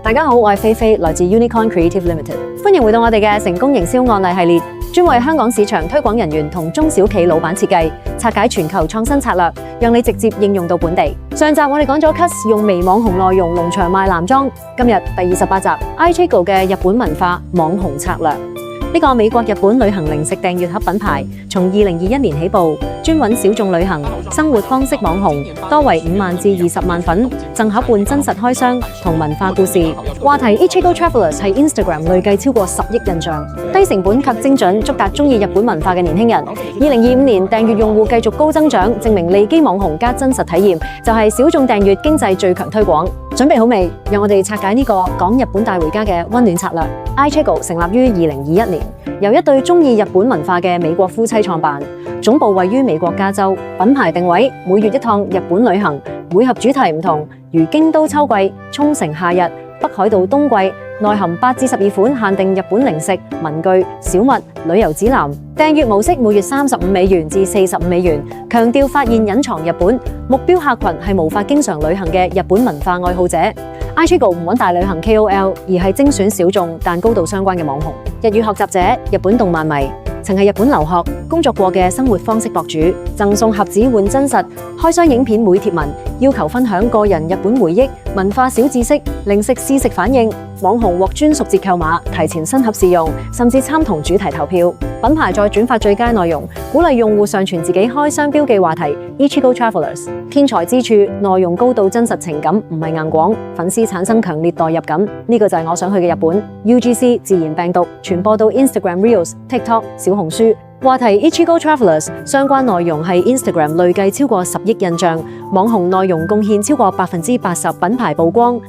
大家好，我係菲菲，來自 Unicorn Creative Limited， 歡迎回到我哋嘅成功營銷案例系列，專為香港市場推廣人員同中小企老闆設計，拆解全球創新策略，讓你直接應用到本地。上集我哋講咗 CUS 用微網紅內容農場賣男裝，今日第28集 iChigo 嘅日本文化網紅策略。呢個美國日本旅行零食訂閱盒品牌，從2021年起步，專揾小眾旅行生活方式網紅，多為5萬至20萬粉，贈盒換真實開箱同文化故事。話題 iChigo Travelers 係 Instagram 累計超過10億印象，低成本及精準，觸達中意日本文化嘅年輕人。2025年訂閱用戶繼續高增長，證明利基網紅加真實體驗就係小眾訂閱經濟最強推廣。準備好未？讓我哋拆解呢個講日本帶回家嘅溫暖策略。iChigo 成立於2021年，由一對中意日本文化嘅美國夫妻創辦，總部位於美國加州。品牌定位每月一趟日本旅行，每盒主題唔同，如京都秋季、沖繩夏日、北海道冬季，內含8至12款限定日本零食、文具、小物、旅遊指南。訂閱模式每月$35至$45，強調發現隱藏日本，目標客群係無法經常旅行嘅日本文化愛好者。iChigo 唔揾大旅行 KOL， 而係精選小眾但高度相關嘅網紅、日語學習者、日本動漫迷、曾係日本留學工作過嘅生活方式博主，贈送盒子換真實開箱影片，每貼文要求分享個人日本回憶、文化小知識、零食試食反應。網紅獲專屬折扣碼，提前新盒試用，甚至參同主題投票。品牌再轉發最佳內容，鼓勵用戶上傳自己開箱標記話題 iChigo Travelers。天才之處，內容高度真實情感，唔係硬廣，粉絲產生強烈代入感。呢個就係我想去嘅日本。UGC 自然病毒傳播到 Instagram Reels、TikTok、小紅書。話題 iChigo Travelers 相關內容係 Instagram 累計超過10億印象，網紅內容貢獻超過80%品牌曝光。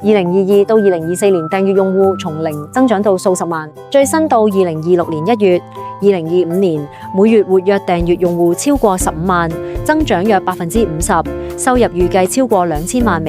2022到2024年訂閱用戶從0增長到數十萬，最新到2026年1月，2025年每月活躍訂閱用戶超過15萬，增長約50%，收入預計超過$2000萬。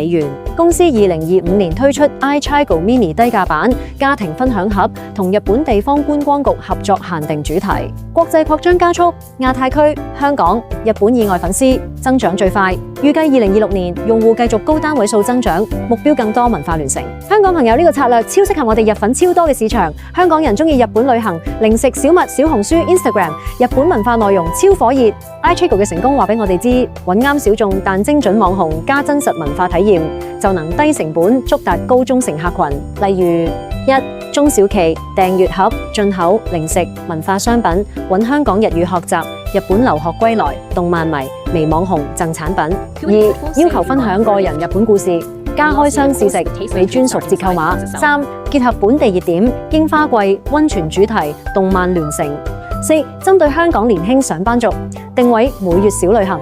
公司2025年推出 iChigo Mini 低價版家庭分享盒，同日本地方觀光局合作限定主題，國際擴張加速，亞太區、香港、日本以外粉絲增長最快，預計2026年用戶繼續高單位數增長，目標更多文化聯乘。香港朋友，呢個策略超適合我哋日粉超多嘅市場，香港人中意日本旅行、零食、小物、小紅書、Instagram， 日本文化內容超火熱。iChigo 嘅成功話俾我哋知，揾啱小眾但精準網紅加真實文化體驗，就能低成本觸達高忠誠客群。例如1中小企訂閱盒、進口零食、文化商品，揾香港日語學習、日本留學歸來、動漫迷、微網紅贈產品。2要求分享個人日本故事，加開箱試食，俾專屬折扣碼。3結合本地熱點、櫻花季、溫泉主題、動漫聯乘。4針對香港年輕上班族，定位每月小旅行，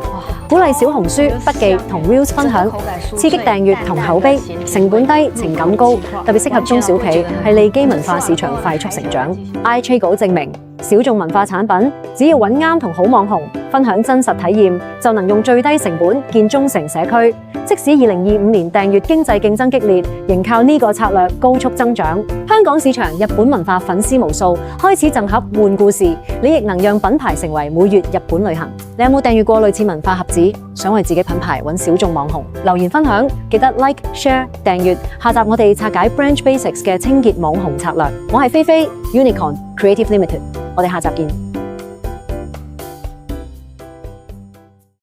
鼓勵小紅書筆記同 Reels 分享，刺激訂閱同口碑，成本低，情感高，特別適合中小企，係利基文化市場快速成長。iChigo 證明，小眾文化產品只要揾啱同好網紅，分享真實體驗，就能用最低成本建忠誠社區。即使2025年訂閱經濟競爭激烈，仍靠呢個策略高速增長。香港市場日本文化粉絲無數，開始贈盒換故事，你亦能讓品牌成為每月日本旅行。你有冇訂閱過類似文化盒子？想為自己品牌揾小眾網紅？留言分享，記得 like、share、訂閱。下集我哋拆解 Branch Basics 嘅清潔網紅策略。我係菲菲 Unicorn Creative Limited，我哋下集見。